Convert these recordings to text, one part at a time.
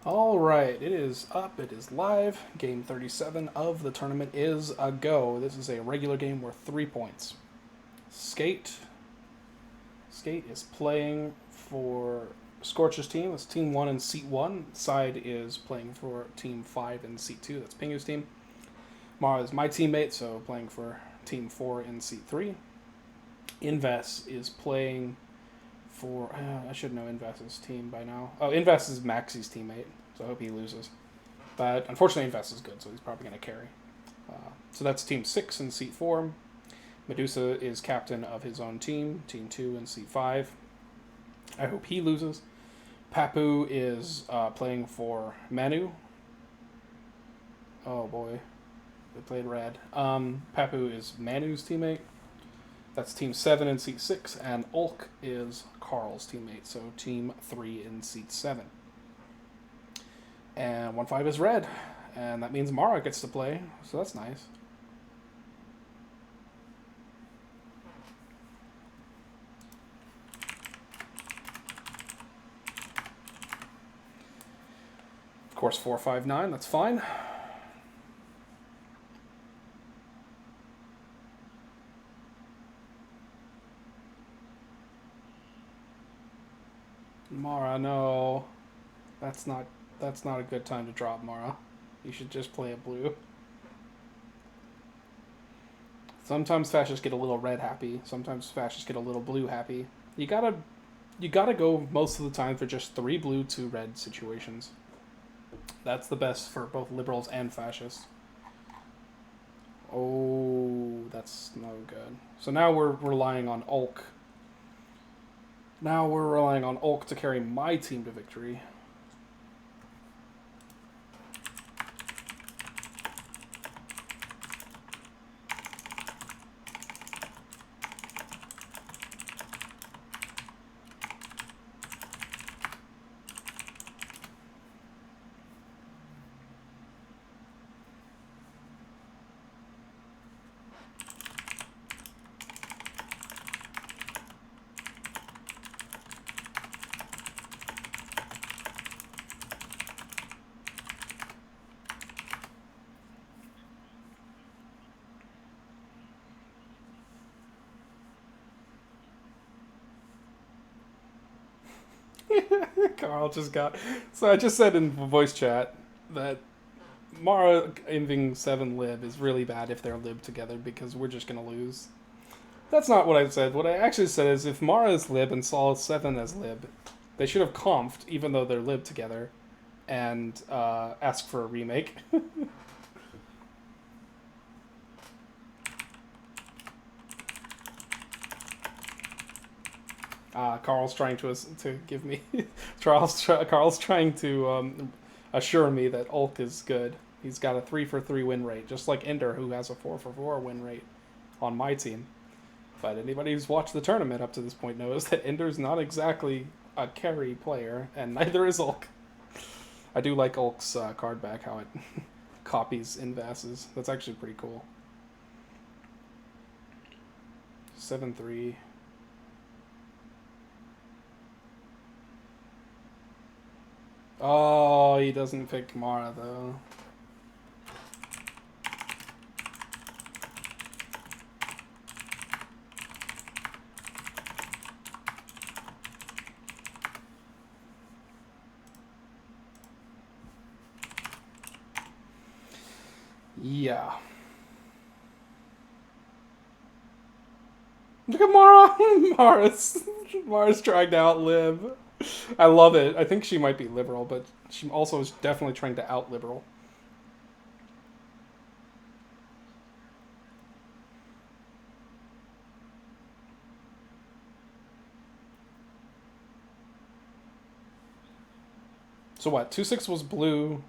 All right, it is up. It is live. Game 37 of the tournament is a go. This is a regular game worth 3 points. Skate. Skate is playing for Scorch's team. That's Team 1 in Seat 1. Side is playing for Team 5 in Seat 2. That's Pingu's team. Mara is my teammate, so playing for Team 4 in Seat 3. Inves is playing for... I should know Inves's team by now. Oh, Inves is Maxi's teammate, so I hope he loses. But unfortunately, Inves is good, so he's probably going to carry. So that's Team 6 in Seat 4. Medusa is captain of his own team, Team 2 in Seat 5. I hope he loses. Papu is playing for Manu. Oh boy, they played red. Papu is Manu's teammate. That's Team 7 in Seat 6, and Ulk is Carl's teammate, so Team 3 in Seat 7. And 1-5 is red, and that means Mara gets to play, so that's nice. Of course, 4-5-9, that's fine. Mara, no. That's not a good time to drop Mara. You should just play a blue. Sometimes fascists get a little red happy. Sometimes fascists get a little blue happy. You gotta go most of the time for just 3 blue, 2 red situations. That's the best for both liberals and fascists. Oh, that's no good. So now we're relying on Ulk. Now we're relying on Ulk to carry my team to victory. Carl just got. So I just said in voice chat that Mara inving 7 lib is really bad if they're lib together because we're just gonna lose. That's not what I said. What I actually said is if Mara is lib and Sol 7 as lib, they should have comped even though they're lib together, and ask for a remake. Carl's trying to give me. Carl's trying to assure me that Ulk is good. He's got a 3-for-3 win rate, just like Ender, who has a 4-for-4 win rate on my team. But anybody who's watched the tournament up to this point knows that Ender's not exactly a carry player, and neither is Ulk. I do like Ulk's card back, how it copies Invas's. That's actually pretty cool. 7-3. Oh, he doesn't pick Mara, though. Yeah. Look at Mara! Mara's trying to outlive. I love it. I think she might be liberal, but she also is definitely trying to out-liberal. So what? 2-6 was blue.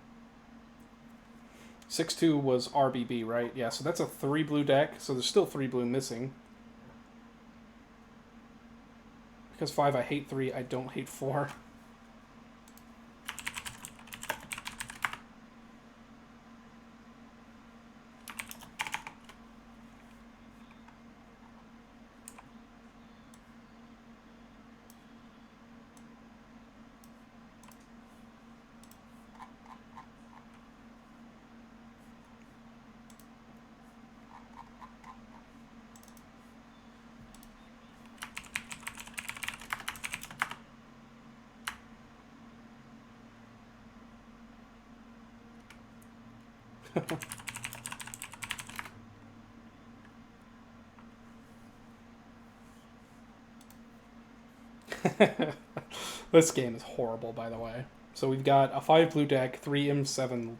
6-2 was RBB, right? Yeah, so that's a 3 blue deck, so there's still 3 blue missing. Because 5, I hate 3, I don't hate 4. This game is horrible, by the way. So we've got a 5 blue deck, 3 M7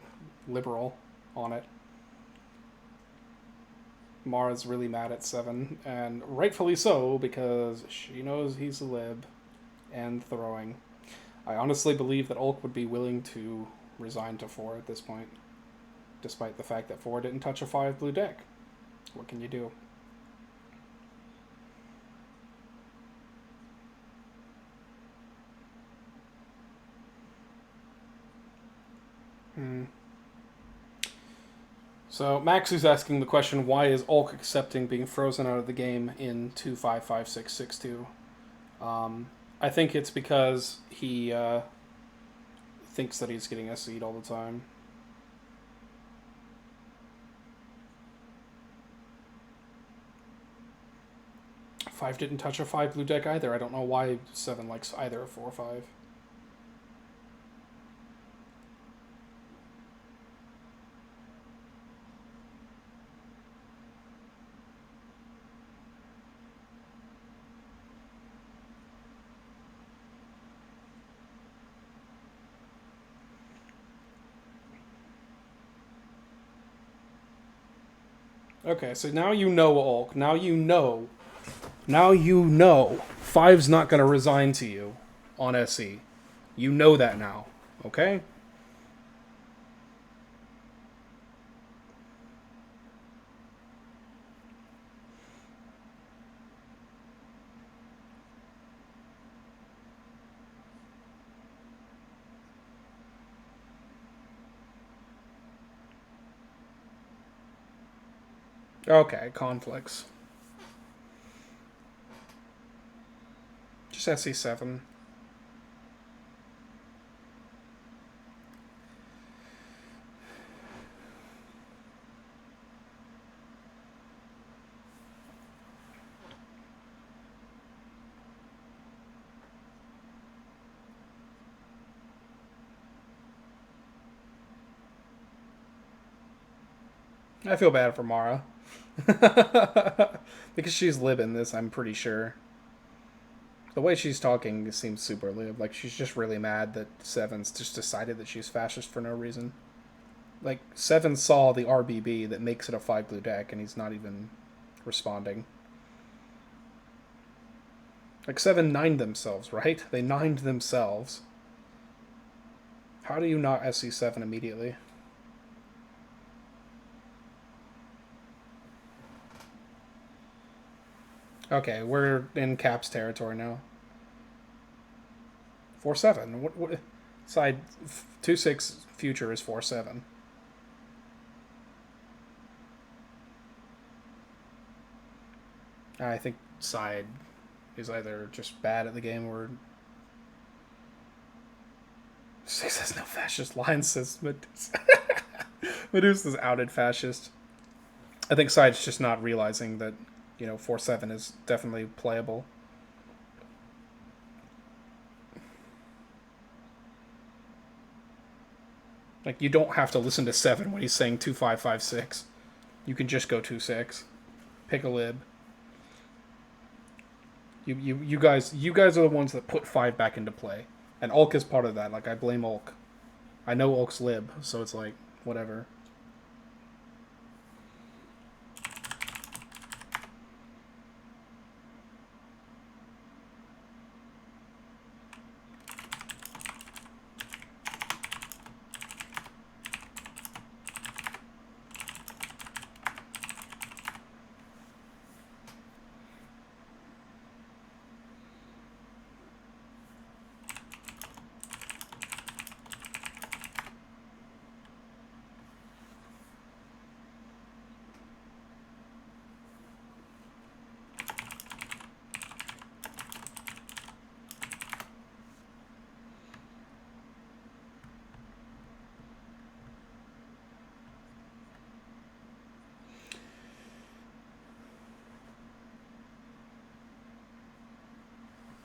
liberal on it. Mara's really mad at 7, and rightfully so, because she knows he's a lib and throwing. I honestly believe that Ulk would be willing to resign to 4 at this point, despite the fact that 4 didn't touch a 5 blue deck. What can you do? So Max is asking the question, why is Ulk accepting being frozen out of the game in 2-5-5-6-6-2? I think it's because he thinks that he's getting SC'd all the time. Five didn't touch a 5 blue deck either. I don't know why 7 likes either a 4 or 5. Okay, so now you know, Ulk. Now you know. Now you know. 5's not going to resign to you on SE. You know that now. Okay? Okay, conflicts. Just SE7. I feel bad for Mara. Because she's lib in this, I'm pretty sure. The way she's talking seems super lib. Like, she's just really mad that 7's just decided that she's fascist for no reason. Like, 7 saw the RBB that makes it a 5 blue deck, and he's not even responding. Like, 7 9'd themselves, right? They 9'd themselves. How do you not SC7 immediately? Okay, we're in Caps territory now. 4-7. What side 2-6 future is 4-7. I think side is either just bad at the game or 6 has no fascist lines, says Medusa. Medusa's outed fascist. I think side's just not realizing that, 4-7 is definitely playable. Like, you don't have to listen to 7 when he's saying 2-5-5-6. You can just go 2-6. Pick a lib. You guys are the ones that put 5 back into play. And Ulk is part of that. Like, I blame Ulk. I know Ulk's lib, so it's like, whatever.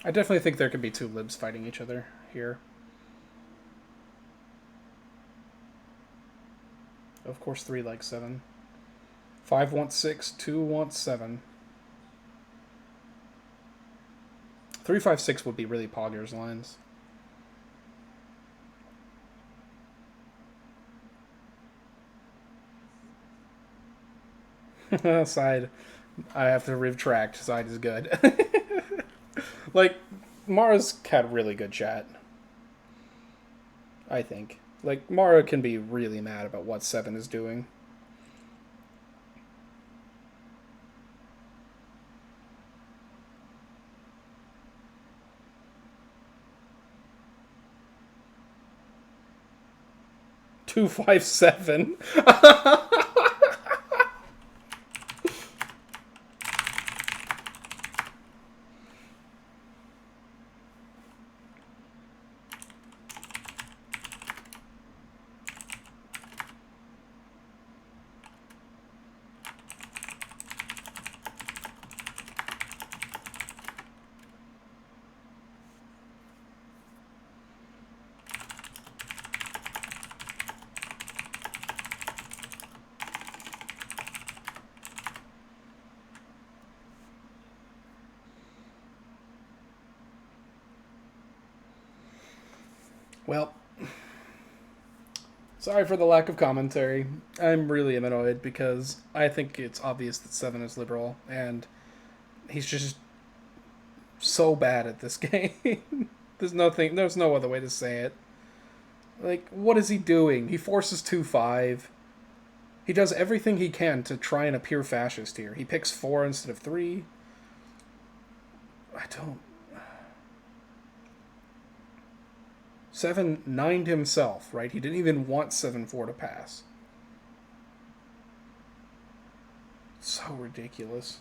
I definitely think there could be 2 libs fighting each other here. Of course, 3 likes 7. 5 wants 6, 2 wants 7. 3, 5, 6 would be really Poggers lines. Side, I have to retract. Side is good. Like, Mara's had really good chat. I think. Like, Mara can be really mad about what 7 is doing. Two, 5, 7. Well, sorry for the lack of commentary. I'm really annoyed because I think it's obvious that 7 is liberal, and he's just so bad at this game. There's no other way to say it. Like, what is he doing? He forces 2-5. He does everything he can to try and appear fascist here. He picks 4 instead of 3. I don't... 7 9'd himself, right? He didn't even want 7-4 to pass. So ridiculous.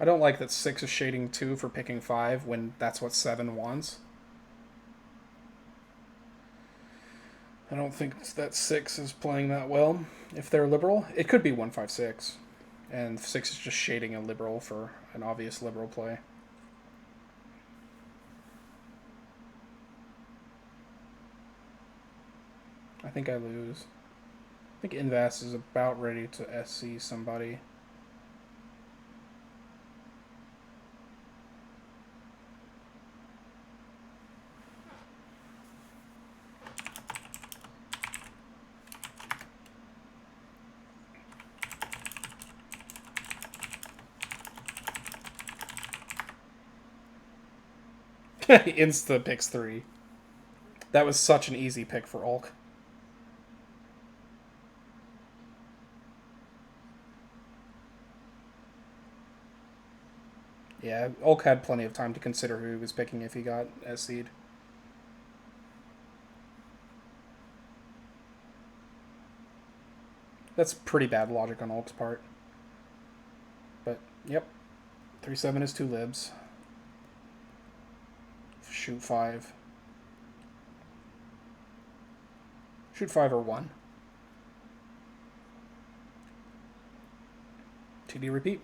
I don't like that 6 is shading 2 for picking 5 when that's what 7 wants. I don't think that 6 is playing that well. If they're liberal, it could be 1-5-6. And 6 is just shading a liberal for an obvious liberal play. I think I lose. I think Invas is about ready to SC somebody. Insta picks 3. That was such an easy pick for Ulk. Yeah, Ulk had plenty of time to consider who he was picking if he got SC'd. That's pretty bad logic on Ulk's part. But, yep. 3-7 is 2 libs. Shoot 5. Shoot 5 or 1. TD repeat.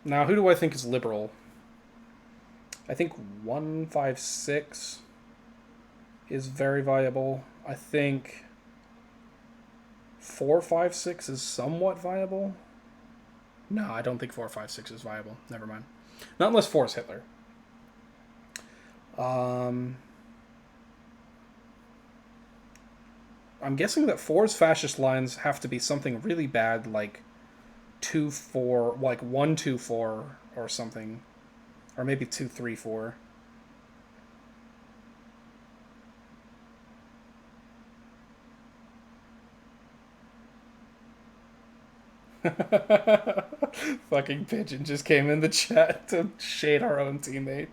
Now, who do I think is liberal? I think 1-5-6 is very viable. I think 4-5-6 is somewhat viable. No, I don't think 4-5-6 is viable. Never mind. Not unless 4 is Hitler. I'm guessing that 4's fascist lines have to be something really bad, like 2-4, like 1-2-4 or something. Or maybe 2-3-4. Fucking Pigeon just came in the chat to shade our own teammate.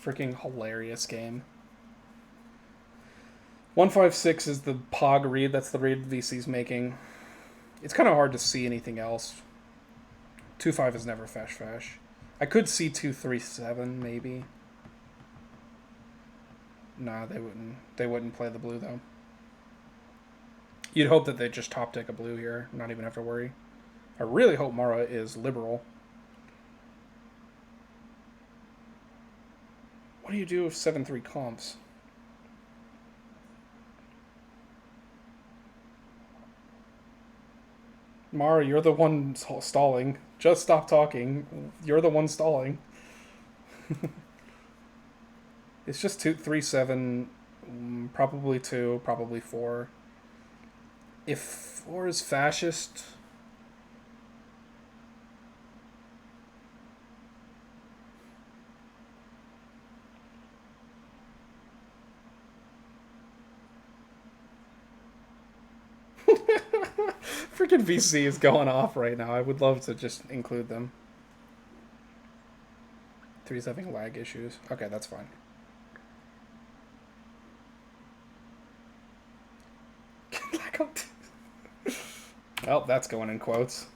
Freaking hilarious game. 156 is the POG read. That's the read VC's making. It's kind of hard to see anything else. 2-5 is never fash. I could see 2-3-7 maybe. Nah, they wouldn't. They wouldn't play the blue though. You'd hope that they just top deck a blue here, not even have to worry. I really hope Mara is liberal. What do you do if 7-3 comps? Mara, you're the one stalling. Just stop talking. You're the one stalling. It's just 2-3-7, probably 2, probably 4. If 4 is fascist, freaking VC is going off right now. I would love to just include them. 3's having lag issues. Okay, that's fine. Well, that's going in quotes.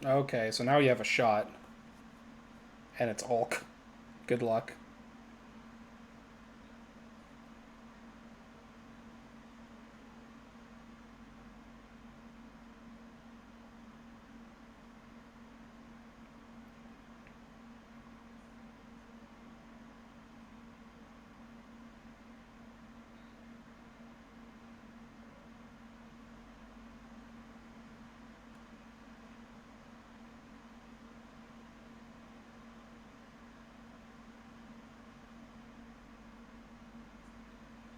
Okay, so now you have a shot. And it's Ulk. Good luck.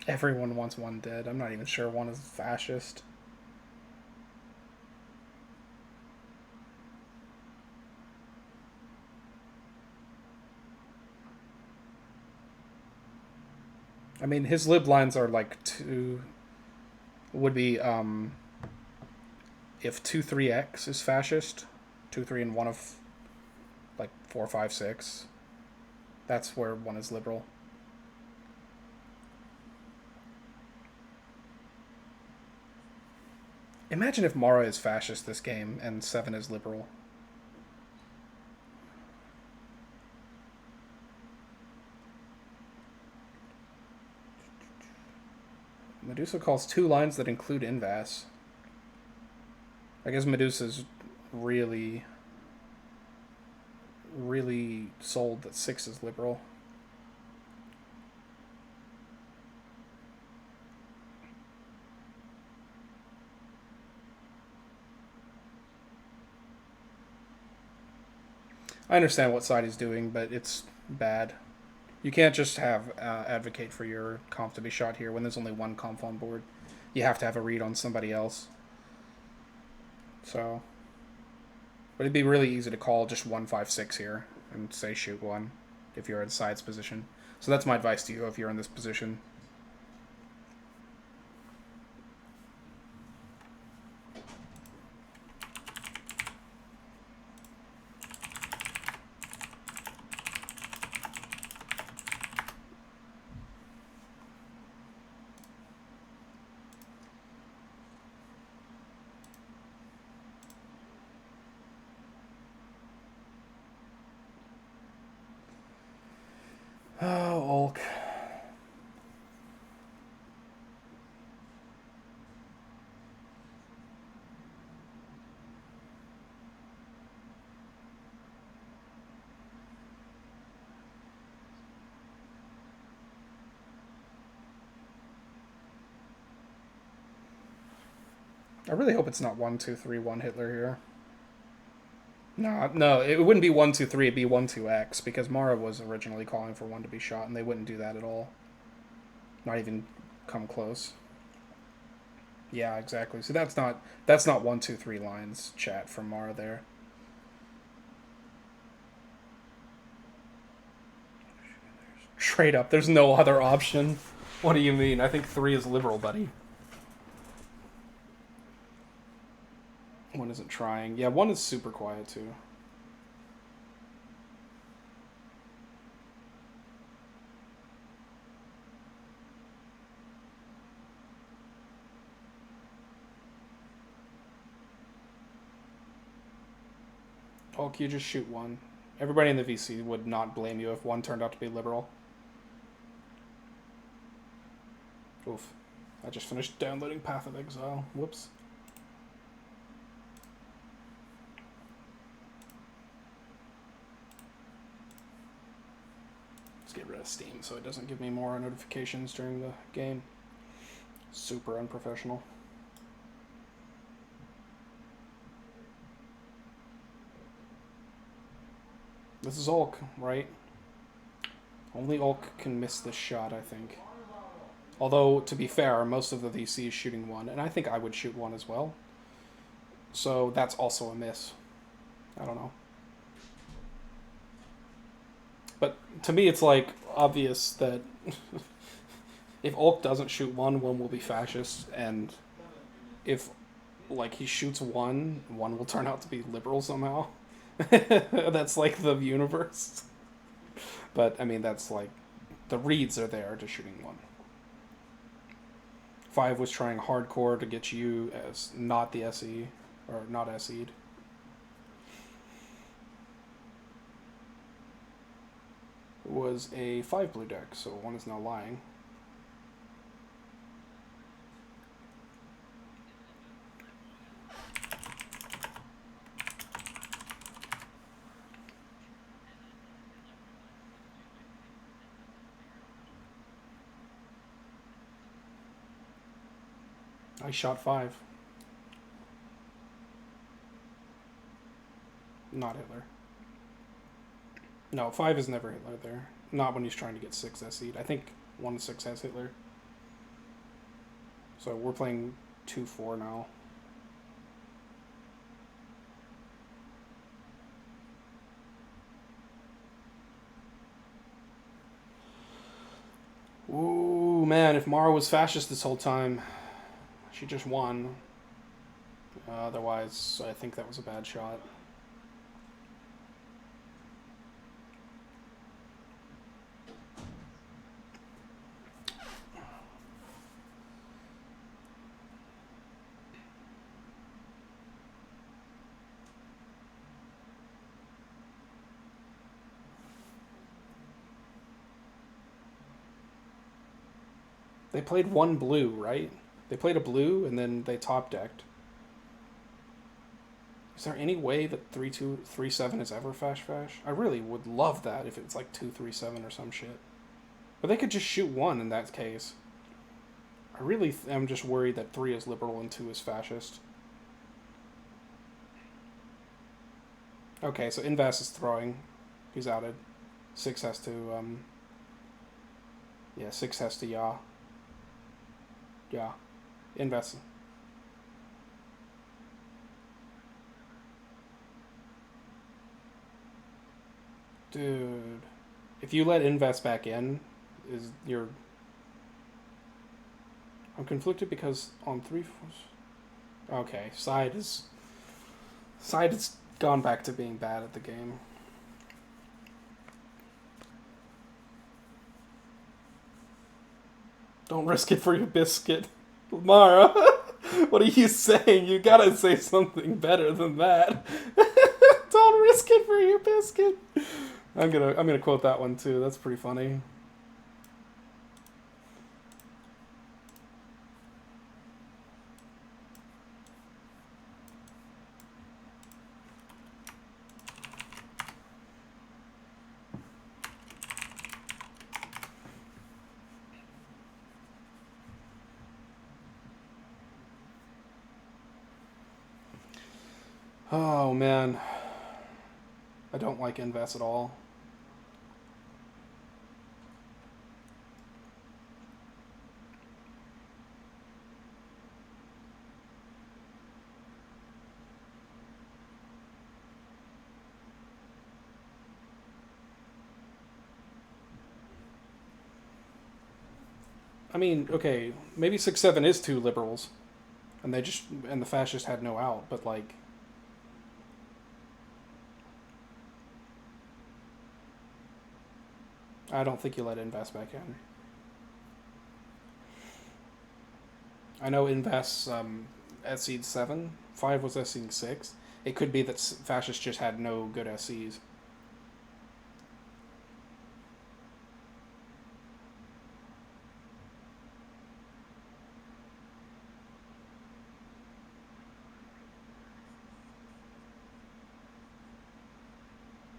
Everyone wants one dead. I'm not even sure one is fascist. I mean, his lib lines are like 2... Would be, if 2-3x is fascist, 2-3 and 1 of, like, 4-5-6. That's where 1 is liberal. Imagine if Mara is fascist this game and 7 is liberal. Medusa calls 2 lines that include Invas. I guess Medusa's really sold that 6 is liberal. I understand what side he's doing, but it's bad. You can't just have advocate for your comp to be shot here when there's only one comp on board. You have to have a read on somebody else. So, but it'd be really easy to call just 1-5-6 here and say shoot 1 if you're in side's position. So that's my advice to you if you're in this position. Oh, Ulk. I really hope it's not 1-2-3-1 Hitler here. No, it wouldn't be 1-2-3. It'd be 1-2-X because Mara was originally calling for 1 to be shot, and they wouldn't do that at all. Not even come close. Yeah, exactly. So that's not 1-2-3 lines, chat, from Mara there. Straight up, there's no other option. What do you mean? I think 3 is liberal, buddy. 1 isn't trying. Yeah, 1 is super quiet, too. Hulk, you just shoot 1. Everybody in the VC would not blame you if 1 turned out to be liberal. Oof. I just finished downloading Path of Exile. Whoops. Let's get rid of Steam so it doesn't give me more notifications during the game. Super unprofessional. This is Ulk, right? Only Ulk can miss this shot, I think. Although, to be fair, most of the VC is shooting 1, and I think I would shoot 1 as well. So that's also a miss. I don't know. But to me, it's like obvious that if Ulk doesn't shoot 1, 1 will be fascist, and if like he shoots 1, 1 will turn out to be liberal somehow. That's like the universe. But I mean, that's like the reads are there to shooting 1. 5 was trying hardcore to get you as not the SE, or not SE'd. It was a 5 blue deck, so 1 is now lying. I shot 5. Not Hitler. No, 5 is never Hitler there. Not when he's trying to get 6 SE'd. I think 1-6 has Hitler. So we're playing 2-4 now. Ooh, man, if Mara was fascist this whole time, she just won. Otherwise, I think that was a bad shot. They played 1 blue, right? They played a blue, and then they top-decked. Is there any way that 3-2, 3-7 is ever fash-fash? I really would love that if it's like 2-3-7 or some shit. But they could just shoot 1 in that case. I really am just worried that 3 is liberal and 2 is fascist. Okay, so Invas is throwing. He's outed. 6 has to, yeah, 6 has to yaw. Yeah. Invest. Dude. If you let Invest back in, is your... I'm conflicted because on 3... Okay, Side has gone back to being bad at the game. Don't risk it for your biscuit. Mara, what are you saying? You gotta say something better than that. Don't risk it for your biscuit. I'm gonna quote that one too. That's pretty funny. Oh man, I don't like Invest at all. I mean, okay, maybe 6-7 is two liberals, and the fascists had no out. But like, I don't think you let Invest back in. I know Invest SC'd 7, 5 was SC'd 6. It could be that fascists just had no good SCs.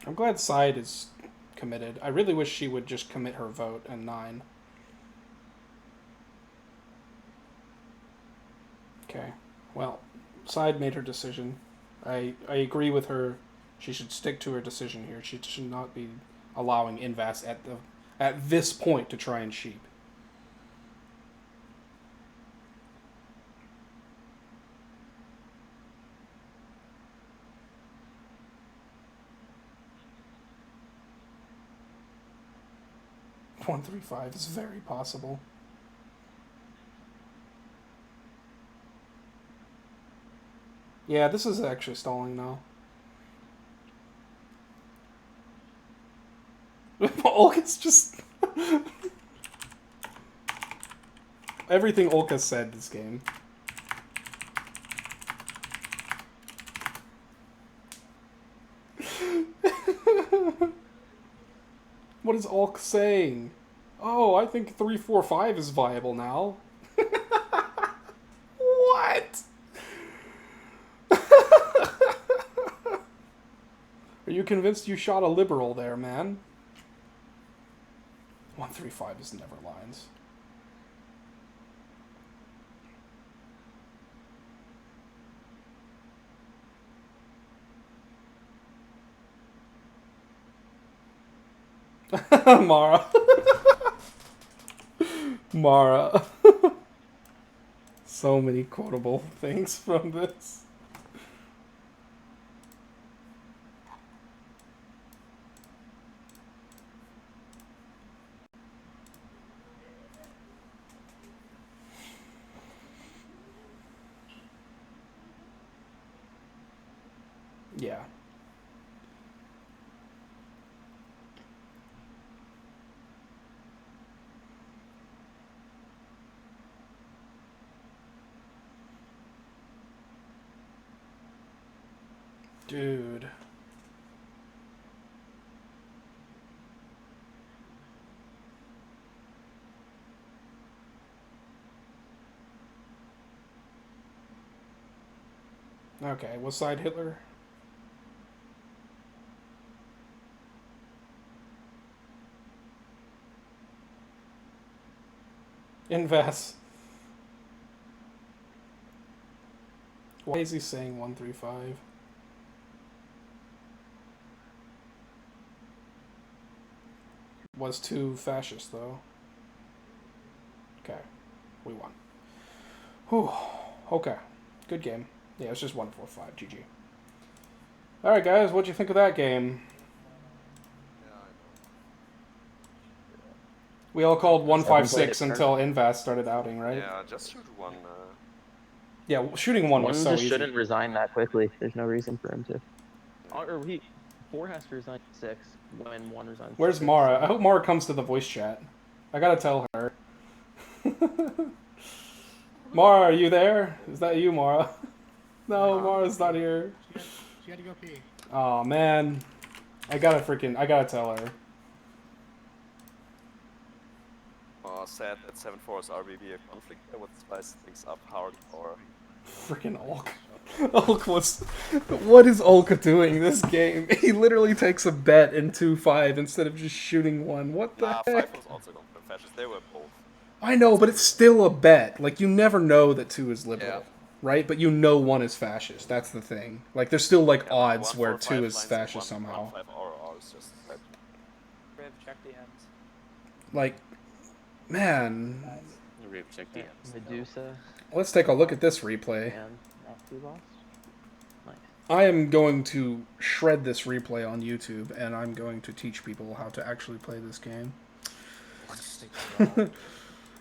I'm glad Side is committed. I really wish she would just commit her vote and 9. Okay. Well, Side made her decision. I agree with her. She should stick to her decision here. She should not be allowing Invest at this point to try and sheep. $135 is very possible. Yeah, this is actually stalling now. Olga's just... Everything Olga said this game. What is Olk saying? Oh, I think 3-4-5 is viable now. What? Are you convinced you shot a liberal there, man? 135 is never lines. Mara. Mara. So many quotable things from this. Yeah. Dude. Okay, what side Hitler? Invest. Why is he saying 135? Was too fascist though. Okay, we won. Whew. Okay, good game. Yeah, it's just 145. GG. All right, guys, what'd you think of that game? We all called 156 until Invest started outing, right? Yeah, just shoot one. Yeah, shooting one was so just easy. shouldn't resign that quickly. There's no reason for him to. Or four has to resign 6 when 1 resigns. Where's 6, Mara? so. I hope Mara comes to the voice chat. I gotta tell her. Mara, are you there? Is that you, Mara? No, Mara's not here. She had to go pee. Oh man, I gotta tell her. Oh, sad that 7-4 is RBB a conflict. That would spice things up hard or. Freaking Ulk. Ulk was. What is Ulk doing this game? He literally takes a bet in 2-5 instead of just shooting one. What the heck? 5 was also going for fascist. They were both. I know, but it's still a bet. Like, you never know that 2 is liberal. Yeah. Right? But you know 1 is fascist. That's the thing. Like, there's still, like, odds 1, where 4, 2 is lines, fascist 1, somehow. 1, 5 or is just like... Riv, check the ends. Like, man. Riv, check the ends. Medusa. Let's take a look at this replay. And Nasty lost. Nice. I am going to shred this replay on YouTube, and I'm going to teach people how to actually play this game.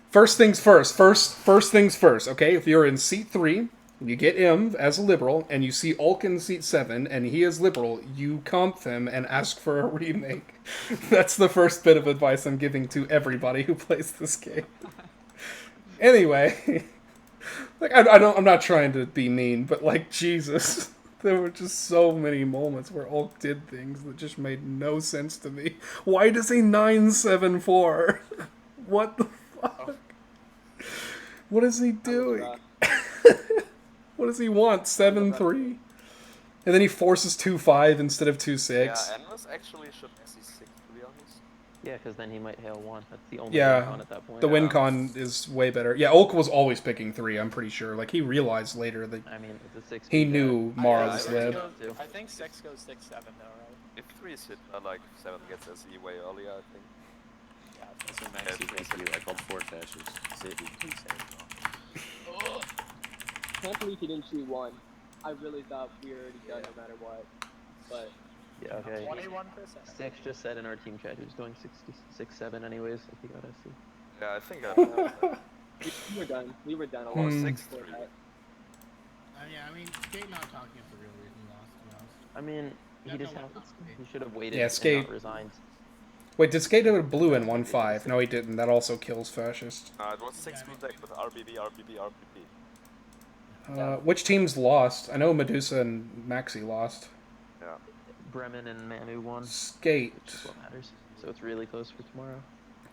First things first. First things first. Okay, if you're in seat 3, you get him as a liberal, and you see Ulk in seat 7, and he is liberal. You comp him and ask for a remake. That's the first bit of advice I'm giving to everybody who plays this game. Anyway, like I'm not trying to be mean, but like Jesus. There were just so many moments where Ulk did things that just made no sense to me. Why does he 974? What the fuck? What is he doing? What does he want? 7-3? And then he forces 2-5 instead of 2-6. Yeah, Endless actually should SE6 to be honest. Yeah, because then he might hail 1. That's the only Yeah, win con at that point. the win con is way better. Yeah, Ulk was always picking 3, I'm pretty sure. Like, he realized later that I mean, it's a 6. he knew Mara was I led. I think 6 goes 6-7 though, right? If 3 is hit, like 7 gets SE way earlier, I think. Yeah, I think So Max, you basically like all 4 fascists. City. Can't believe he didn't shoot 1. I really thought we were already done no matter what. But Yeah, okay. 21%. 6 just said in our team chat he was going 66-7 anyways, if he got SC. Yeah, I think I we were done. We were done a Oh, lot 6-3. before that. Yeah, I mean, Skate not talking is the real reason he lost, to be honest. I mean, he Yeah, just no, have, it's okay. he should have waited Yeah, and Skate- not resigned. Wait, did Skate have a blue in 1-5? No, he didn't. That also kills Fascist. It was 6 blue deck with RBB, RBB, RBB. Which teams lost? I know Medusa and Maxi lost. Yeah. Bremen and Manu won, Skate. which is what matters. So it's really close for tomorrow.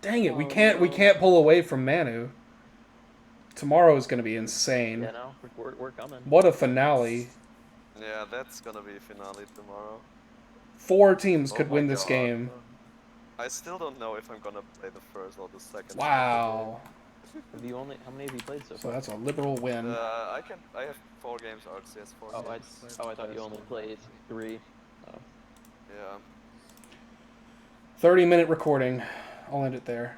Dang it, we Oh, can't no. pull away from Manu. Tomorrow is going to be insane. Yeah, no, we're coming. What a finale. Yeah, that's gonna be finale tomorrow. 4 teams Oh could my win this God. game. I still don't know if I'm gonna play the first or the second. Wow. Have you only, how many have you played so So far? that's a liberal win. I have 4 games, RCS 4 Oh, I games. thought you only played 3. Oh. Yeah. 30-minute recording. I'll end it there.